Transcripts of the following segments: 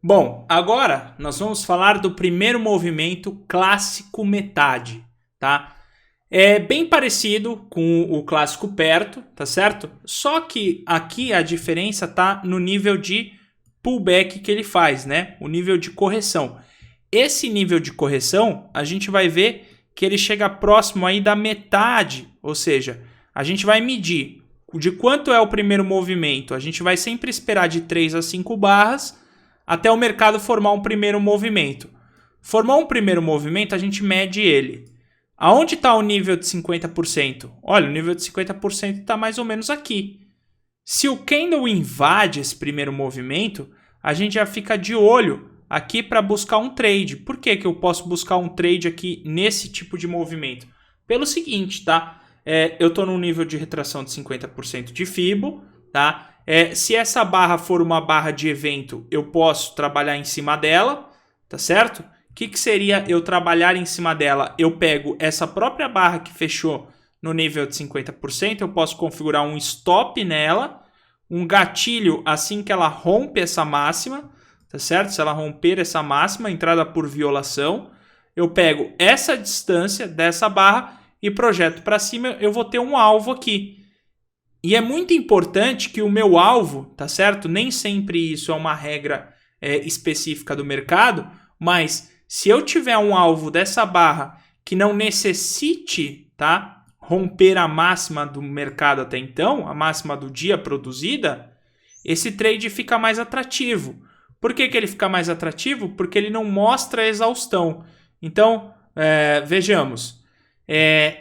Bom, agora nós vamos falar do primeiro movimento clássico metade, tá? É bem parecido com o clássico perto, tá certo? Só que aqui a diferença tá no nível de pullback que ele faz, né? O nível de correção. Esse nível de correção, a gente vai ver que ele chega próximo aí da metade, ou seja, a gente vai medir de quanto é o primeiro movimento. A gente vai sempre esperar de 3 a 5 barras até o mercado formar um primeiro movimento. Formou um primeiro movimento, a gente mede ele. Aonde está o nível de 50%? Olha, o nível de 50% está mais ou menos aqui. Se o candle invade esse primeiro movimento, a gente já fica de olho aqui para buscar um trade. Por que que eu posso buscar um trade aqui nesse tipo de movimento? Pelo seguinte, tá? Eu estou num nível de retração de 50% de Fibo, tá? Se essa barra for uma barra de evento, eu posso trabalhar em cima dela, tá certo? O que seria eu trabalhar em cima dela? Eu pego essa própria barra que fechou no nível de 50%, eu posso configurar um stop nela, um gatilho assim que ela rompe essa máxima, tá certo? Se ela romper essa máxima, entrada por violação, eu pego essa distância dessa barra e projeto para cima, eu vou ter um alvo aqui. E é muito importante que o meu alvo, tá certo? Nem sempre isso é uma regra específica do mercado, mas se eu tiver um alvo dessa barra que não necessite, tá, romper a máxima do mercado até então, a máxima do dia produzida, esse trade fica mais atrativo. Por que ele fica mais atrativo? Porque ele não mostra a exaustão. Então, vejamos.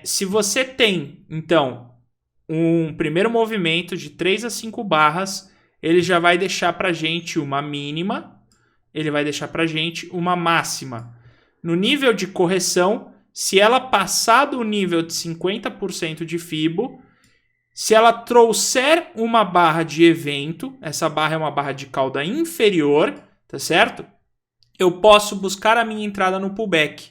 Se você tem, então, um primeiro movimento de 3 a 5 barras, ele já vai deixar para a gente uma mínima, ele vai deixar para a gente uma máxima. No nível de correção, se ela passar do nível de 50% de Fibo, se ela trouxer uma barra de evento, essa barra é uma barra de cauda inferior, tá certo? Eu posso buscar a minha entrada no pullback,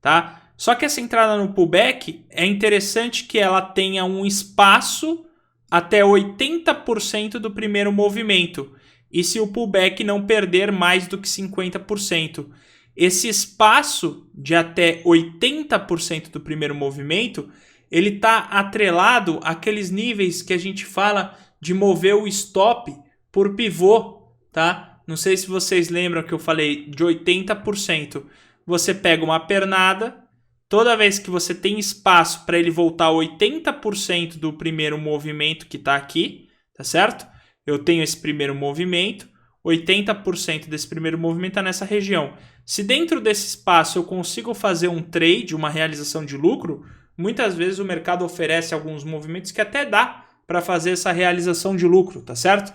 tá? Só que essa entrada no pullback é interessante que ela tenha um espaço até 80% do primeiro movimento. E se o pullback não perder mais do que 50%. Esse espaço de até 80% do primeiro movimento, ele está atrelado àqueles níveis que a gente fala de mover o stop por pivô, tá? Não sei se vocês lembram que eu falei de 80%. Você pega uma pernada, toda vez que você tem espaço para ele voltar a 80% do primeiro movimento que está aqui, tá certo? Eu tenho esse primeiro movimento, 80% desse primeiro movimento está nessa região. Se dentro desse espaço eu consigo fazer um trade, uma realização de lucro, muitas vezes o mercado oferece alguns movimentos que até dá para fazer essa realização de lucro, tá certo?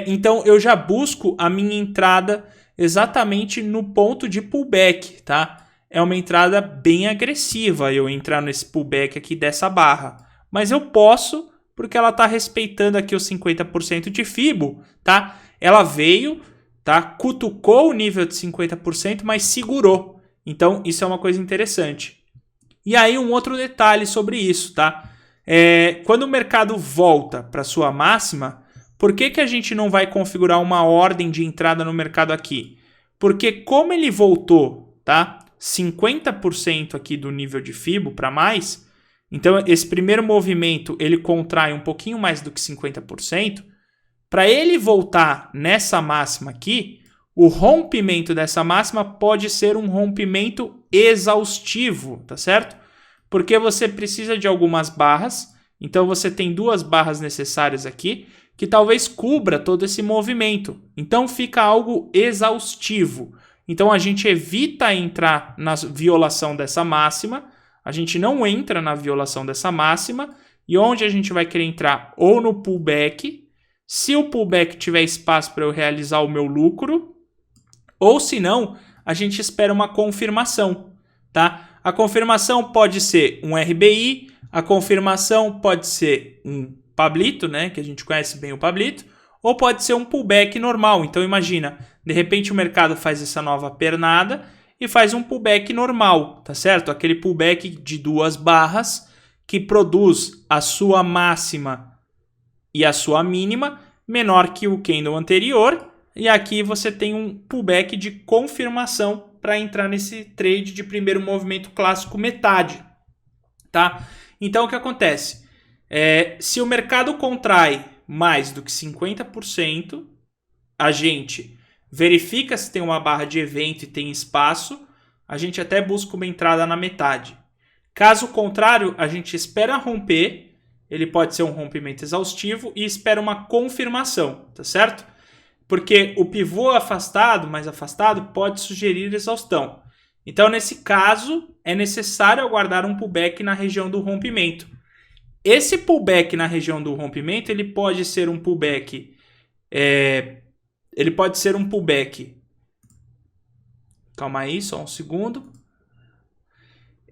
Então eu já busco a minha entrada exatamente no ponto de pullback, tá? É uma entrada bem agressiva eu entrar nesse pullback aqui dessa barra. Mas eu posso, porque ela está respeitando aqui os 50% de Fibo, tá? Ela veio, tá? Cutucou o nível de 50%, mas segurou. Então isso é uma coisa interessante. E aí um outro detalhe sobre isso, tá? Quando o mercado volta para sua máxima, por que a gente não vai configurar uma ordem de entrada no mercado aqui? Porque como ele voltou, tá? 50% aqui do nível de Fibo para mais, então esse primeiro movimento ele contrai um pouquinho mais do que 50%, para ele voltar nessa máxima aqui, o rompimento dessa máxima pode ser um rompimento exaustivo, tá certo? Porque você precisa de algumas barras, então você tem 2 barras necessárias aqui, que talvez cubra todo esse movimento. Então fica algo exaustivo. Então a gente evita entrar na violação dessa máxima, a gente não entra na violação dessa máxima, e onde a gente vai querer entrar? Ou no pullback, se o pullback tiver espaço para eu realizar o meu lucro, ou se não, a gente espera uma confirmação, tá? A confirmação pode ser um RBI, a confirmação pode ser um Pablito, né, que a gente conhece bem o Pablito, ou pode ser um pullback normal. Então imagina, de repente o mercado faz essa nova pernada e faz um pullback normal, tá certo? Aquele pullback de 2 barras que produz a sua máxima e a sua mínima menor que o candle anterior, E aqui você tem um pullback de confirmação para entrar nesse trade de primeiro movimento clássico metade, tá? Então, o que acontece? Se o mercado contrai mais do que 50%, a gente verifica se tem uma barra de evento e tem espaço, a gente até busca uma entrada na metade. Caso contrário, a gente espera romper, ele pode ser um rompimento exaustivo e espera uma confirmação, tá certo? Porque o pivô afastado, mais afastado, pode sugerir exaustão. Então, nesse caso, é necessário aguardar um pullback na região do rompimento. Esse pullback na região do rompimento, ele pode ser um pullback... Calma aí, só um segundo.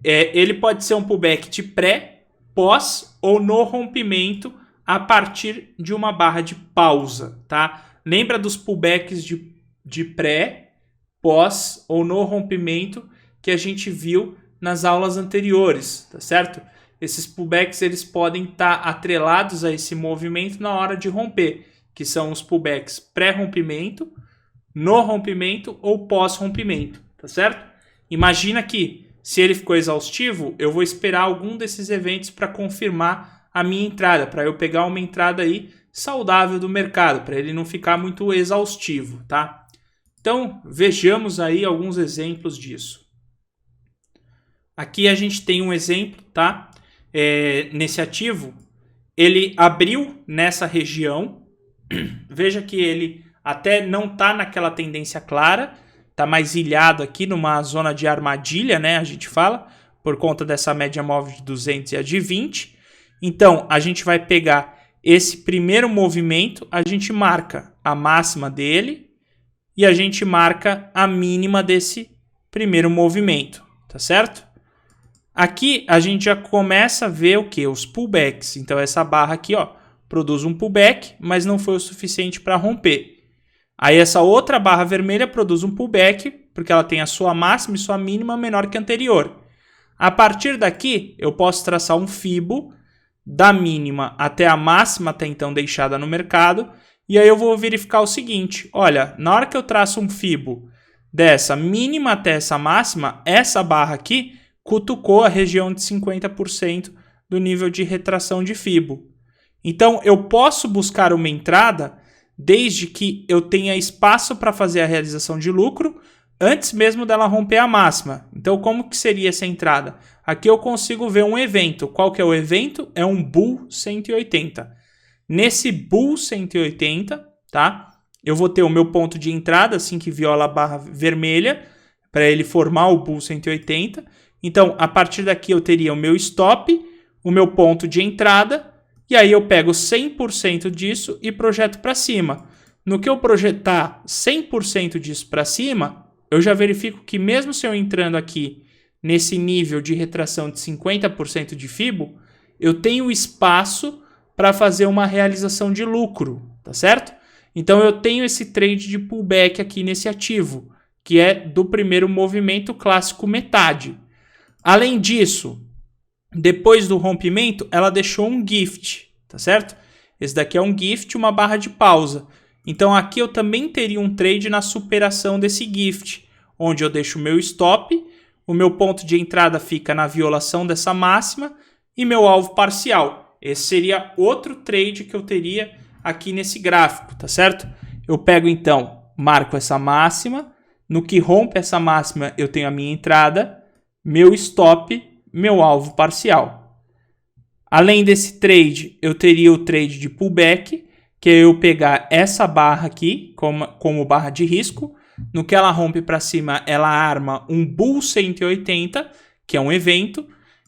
Ele pode ser um pullback de pré, pós ou no rompimento a partir de uma barra de pausa, tá? Lembra dos pullbacks de pré, pós ou no rompimento que a gente viu nas aulas anteriores, tá certo? Esses pullbacks eles podem estar atrelados a esse movimento na hora de romper, que são os pullbacks pré-rompimento, no rompimento ou pós-rompimento, tá certo? Imagina que se ele ficou exaustivo, eu vou esperar algum desses eventos para confirmar a minha entrada, para eu pegar uma entrada aí saudável do mercado, para ele não ficar muito exaustivo, tá? Então, vejamos aí alguns exemplos disso. Aqui a gente tem um exemplo, tá? Nesse ativo, ele abriu nessa região. Veja que ele até não está naquela tendência clara, está mais ilhado aqui numa zona de armadilha, né? A gente fala, por conta dessa média móvel de 200 e a de 20. Então, a gente vai pegar esse primeiro movimento, a gente marca a máxima dele e a gente marca a mínima desse primeiro movimento, tá certo? Aqui a gente já começa a ver o que? Os pullbacks. Então essa barra aqui, ó, produz um pullback, mas não foi o suficiente para romper. Aí essa outra barra vermelha produz um pullback, porque ela tem a sua máxima e sua mínima menor que a anterior. A partir daqui, eu posso traçar um fibo da mínima até a máxima até então deixada no mercado, e aí eu vou verificar o seguinte, olha, na hora que eu traço um fibo dessa mínima até essa máxima, essa barra aqui cutucou a região de 50% do nível de retração de fibo. Então, eu posso buscar uma entrada desde que eu tenha espaço para fazer a realização de lucro antes mesmo dela romper a máxima. Então, como que seria essa entrada? Aqui eu consigo ver um evento. Qual que é o evento? É um Bull 180. Nesse Bull 180, tá? Eu vou ter o meu ponto de entrada, assim que viola a barra vermelha, para ele formar o Bull 180. Então, a partir daqui eu teria o meu stop, o meu ponto de entrada, e aí eu pego 100% disso e projeto para cima. No que eu projetar 100% disso para cima, eu já verifico que mesmo se eu entrando aqui nesse nível de retração de 50% de FIBO, eu tenho espaço para fazer uma realização de lucro, tá certo? Então eu tenho esse trade de pullback aqui nesse ativo, que é do primeiro movimento clássico metade. Além disso, depois do rompimento, ela deixou um gift, tá certo? Esse daqui é um gift, uma barra de pausa. Então aqui eu também teria um trade na superação desse gift, onde eu deixo o meu stop, o meu ponto de entrada fica na violação dessa máxima e meu alvo parcial. Esse seria outro trade que eu teria aqui nesse gráfico, tá certo? Eu pego então, marco essa máxima, no que rompe essa máxima eu tenho a minha entrada, meu stop, meu alvo parcial. Além desse trade, eu teria o trade de pullback, que é eu pegar essa barra aqui como barra de risco. No que ela rompe para cima, ela arma um Bull 180, que é um evento.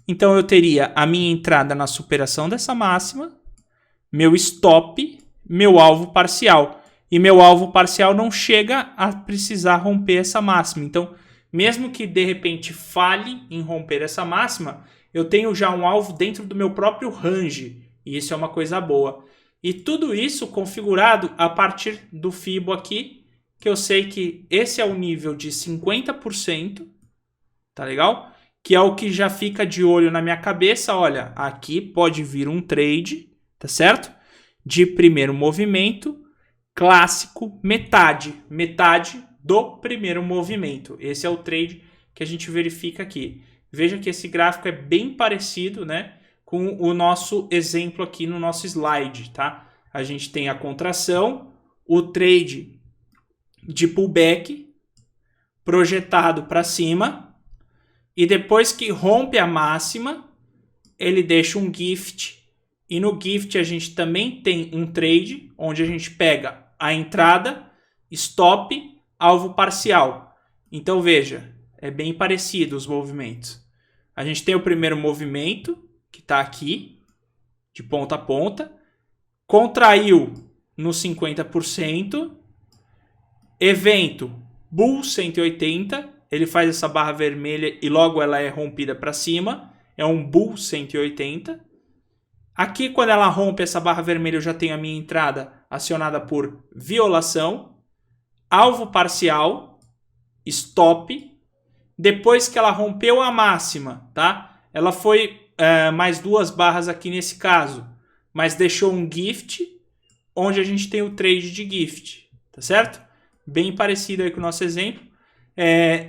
Então eu teria a minha entrada na superação dessa máxima, meu stop, meu alvo parcial. E meu alvo parcial não chega a precisar romper essa máxima. Então, mesmo que de repente falhe em romper essa máxima, eu tenho já um alvo dentro do meu próprio range. E isso é uma coisa boa. E tudo isso configurado a partir do FIBO aqui, que eu sei que esse é o nível de 50%, tá legal? Que é o que já fica de olho na minha cabeça. Olha, aqui pode vir um trade, tá certo? De primeiro movimento, clássico metade. Metade do primeiro movimento. Esse é o trade que a gente verifica aqui. Veja que esse gráfico é bem parecido, né, com o nosso exemplo aqui no nosso slide, tá? A gente tem a contração, o trade de pullback projetado para cima e depois que rompe a máxima, ele deixa um gift e no gift a gente também tem um trade onde a gente pega a entrada, stop, alvo parcial. Então veja, é bem parecido os movimentos. A gente tem o primeiro movimento, que está aqui, de ponta a ponta, contraiu no 50%, evento Bull 180, ele faz essa barra vermelha e logo ela é rompida para cima, é um Bull 180. Aqui quando ela rompe essa barra vermelha eu já tenho a minha entrada acionada por violação, alvo parcial, stop. Depois que ela rompeu a máxima, tá? Ela foi mais duas barras aqui nesse caso, mas deixou um gift, onde a gente tem o trade de gift, tá certo? Bem parecido aí com o nosso exemplo.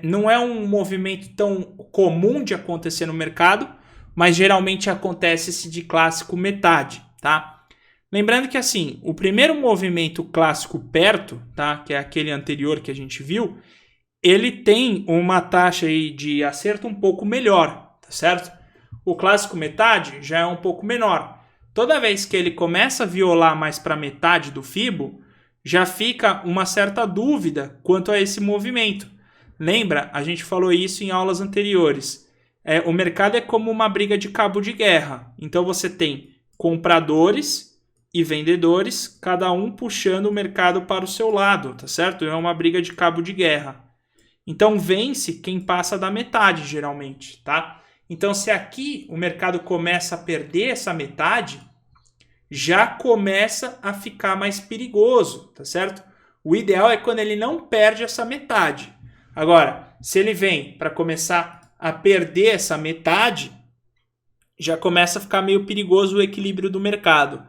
Não é um movimento tão comum de acontecer no mercado, mas geralmente acontece esse de clássico metade, tá? Lembrando que assim, o primeiro movimento clássico perto, tá? Que é aquele anterior que a gente viu, ele tem uma taxa aí de acerto um pouco melhor, tá certo? O clássico metade já é um pouco menor. Toda vez que ele começa a violar mais para metade do Fibo, já fica uma certa dúvida quanto a esse movimento. Lembra? A gente falou isso em aulas anteriores. O mercado é como uma briga de cabo de guerra. Então você tem compradores e vendedores, cada um puxando o mercado para o seu lado, tá certo? É uma briga de cabo de guerra. Então vence quem passa da metade, geralmente, tá? Então se aqui o mercado começa a perder essa metade, já começa a ficar mais perigoso, tá certo? O ideal é quando ele não perde essa metade. Agora, se ele vem para começar a perder essa metade, já começa a ficar meio perigoso o equilíbrio do mercado.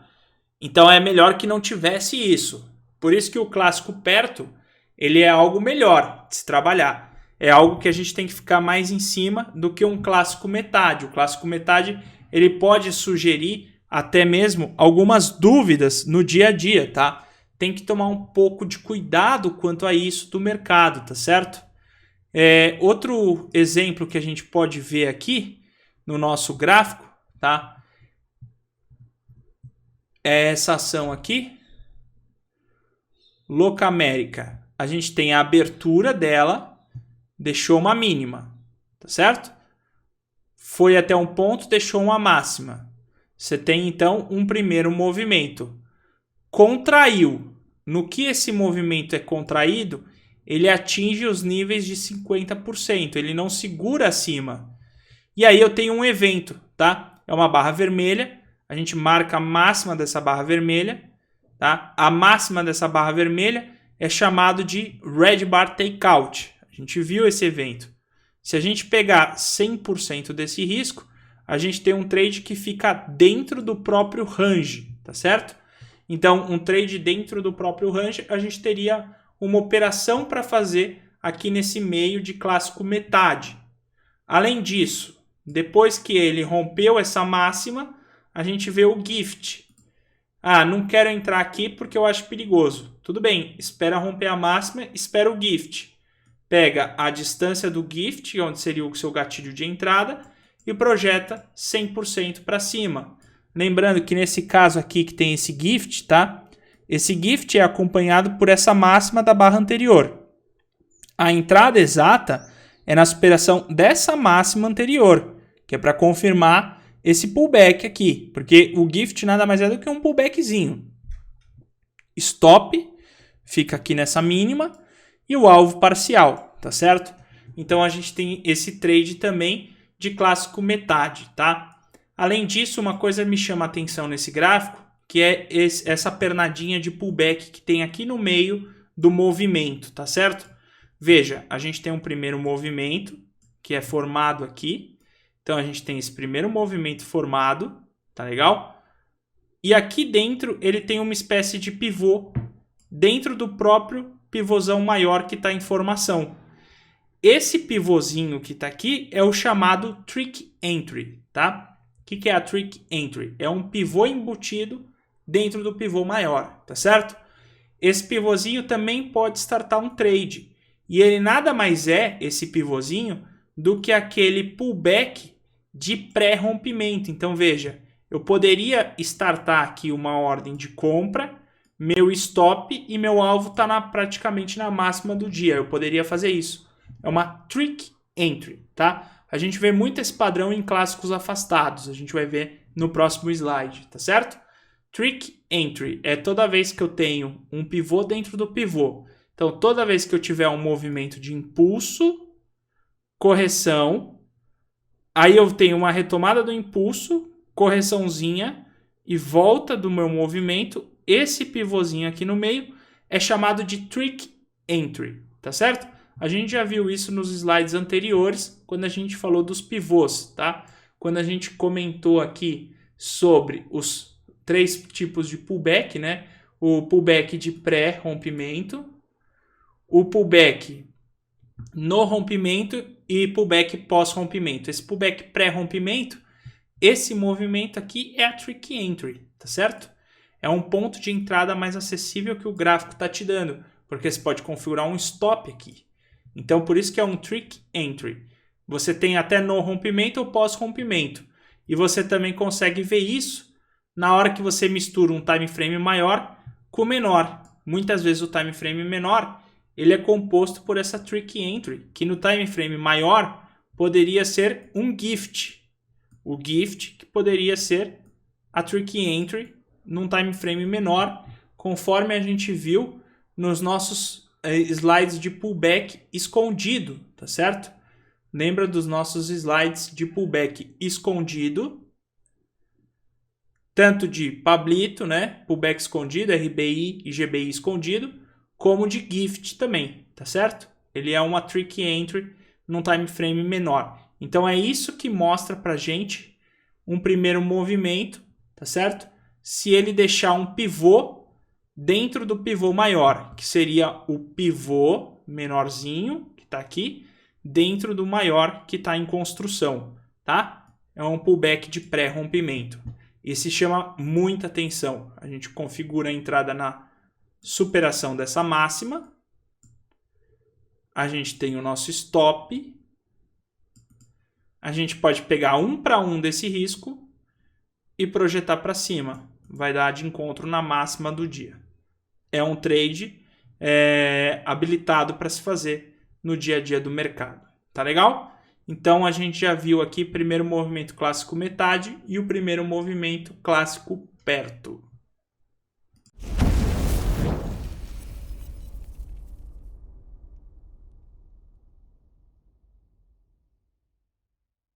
Então é melhor que não tivesse isso. Por isso que o clássico perto, ele é algo melhor de se trabalhar. É algo que a gente tem que ficar mais em cima do que um clássico metade. O clássico metade, ele pode sugerir até mesmo algumas dúvidas no dia a dia, tá? Tem que tomar um pouco de cuidado quanto a isso do mercado, tá certo? Outro exemplo que a gente pode ver aqui no nosso gráfico, tá? É essa ação aqui, Locamérica. A gente tem a abertura dela, deixou uma mínima, tá certo? Foi até um ponto, deixou uma máxima. Você tem então um primeiro movimento. Contraiu. No que esse movimento é contraído, ele atinge os níveis de 50%. Ele não segura acima. E aí eu tenho um evento, tá? É uma barra vermelha. A gente marca a máxima dessa barra vermelha, tá? A máxima dessa barra vermelha é chamado de Red Bar Takeout. A gente viu esse evento. Se a gente pegar 100% desse risco, a gente tem um trade que fica dentro do próprio range, tá certo? Então, um trade dentro do próprio range, a gente teria uma operação para fazer aqui nesse meio de clássico metade. Além disso, depois que ele rompeu essa máxima, a gente vê o gift. Não quero entrar aqui porque eu acho perigoso. Tudo bem, espera romper a máxima, espera o gift. Pega a distância do gift, onde seria o seu gatilho de entrada, e projeta 100% para cima. Lembrando que nesse caso aqui que tem esse gift, tá? Esse gift é acompanhado por essa máxima da barra anterior. A entrada exata é na superação dessa máxima anterior, que é para confirmar esse pullback aqui, porque o gift nada mais é do que um pullbackzinho. Stop fica aqui nessa mínima e o alvo parcial, tá certo? Então a gente tem esse trade também de clássico metade, tá? Além disso, uma coisa me chama a atenção nesse gráfico, que é essa pernadinha de pullback que tem aqui no meio do movimento, tá certo? Veja, a gente tem um primeiro movimento que é formado aqui. Então a gente tem esse primeiro movimento formado, tá legal? E aqui dentro ele tem uma espécie de pivô dentro do próprio pivôzão maior que está em formação. Esse pivôzinho que está aqui é o chamado Trick Entry, tá? O que é a Trick Entry? É um pivô embutido dentro do pivô maior, tá certo? Esse pivôzinho também pode startar um trade. E ele nada mais é, esse pivôzinho, do que aquele pullback de pré-rompimento. Então veja, eu poderia startar aqui uma ordem de compra, meu stop e meu alvo está praticamente na máxima do dia. Eu poderia fazer isso. É uma Trick Entry, tá? A gente vê muito esse padrão em clássicos afastados. A gente vai ver no próximo slide, tá certo? Trick Entry é toda vez que eu tenho um pivô dentro do pivô. Então, toda vez que eu tiver um movimento de impulso, correção, aí eu tenho uma retomada do impulso, correçãozinha e volta do meu movimento, esse pivôzinho aqui no meio é chamado de Trick Entry, tá certo? A gente já viu isso nos slides anteriores, quando a gente falou dos pivôs, tá? Quando a gente comentou aqui sobre os 3 tipos de pullback, né? O pullback de pré-rompimento, o pullback no rompimento e pullback pós-rompimento. Esse pullback pré-rompimento, esse movimento aqui é a Trick Entry, tá certo? É um ponto de entrada mais acessível que o gráfico está te dando, porque você pode configurar um stop aqui. Então, por isso que é um Trick Entry. Você tem até no rompimento ou pós-rompimento. E você também consegue ver isso na hora que você mistura um time frame maior com menor. Muitas vezes o time frame menor ele é composto por essa Trick Entry, que no time frame maior poderia ser um gift. O gift que poderia ser a Trick Entry num time frame menor, conforme a gente viu nos nossos slides de pullback escondido, tá certo? Lembra dos nossos slides de pullback escondido, tanto de Pablito, né? Pullback escondido, RBI e GBI escondido, como de gift também, tá certo? Ele é uma Trick Entry num time frame menor. Então é isso que mostra pra gente um primeiro movimento, tá certo? Se ele deixar um pivô dentro do pivô maior, que seria o pivô menorzinho, que está aqui, dentro do maior que está em construção, tá? É um pullback de pré-rompimento. Esse chama muita atenção. A gente configura a entrada na superação dessa máxima. A gente tem o nosso stop. A gente pode pegar 1 para 1 desse risco e projetar para cima. Vai dar de encontro na máxima do dia. É um trade habilitado para se fazer no dia a dia do mercado. Tá legal? Então a gente já viu aqui primeiro movimento clássico metade e o primeiro movimento clássico perto.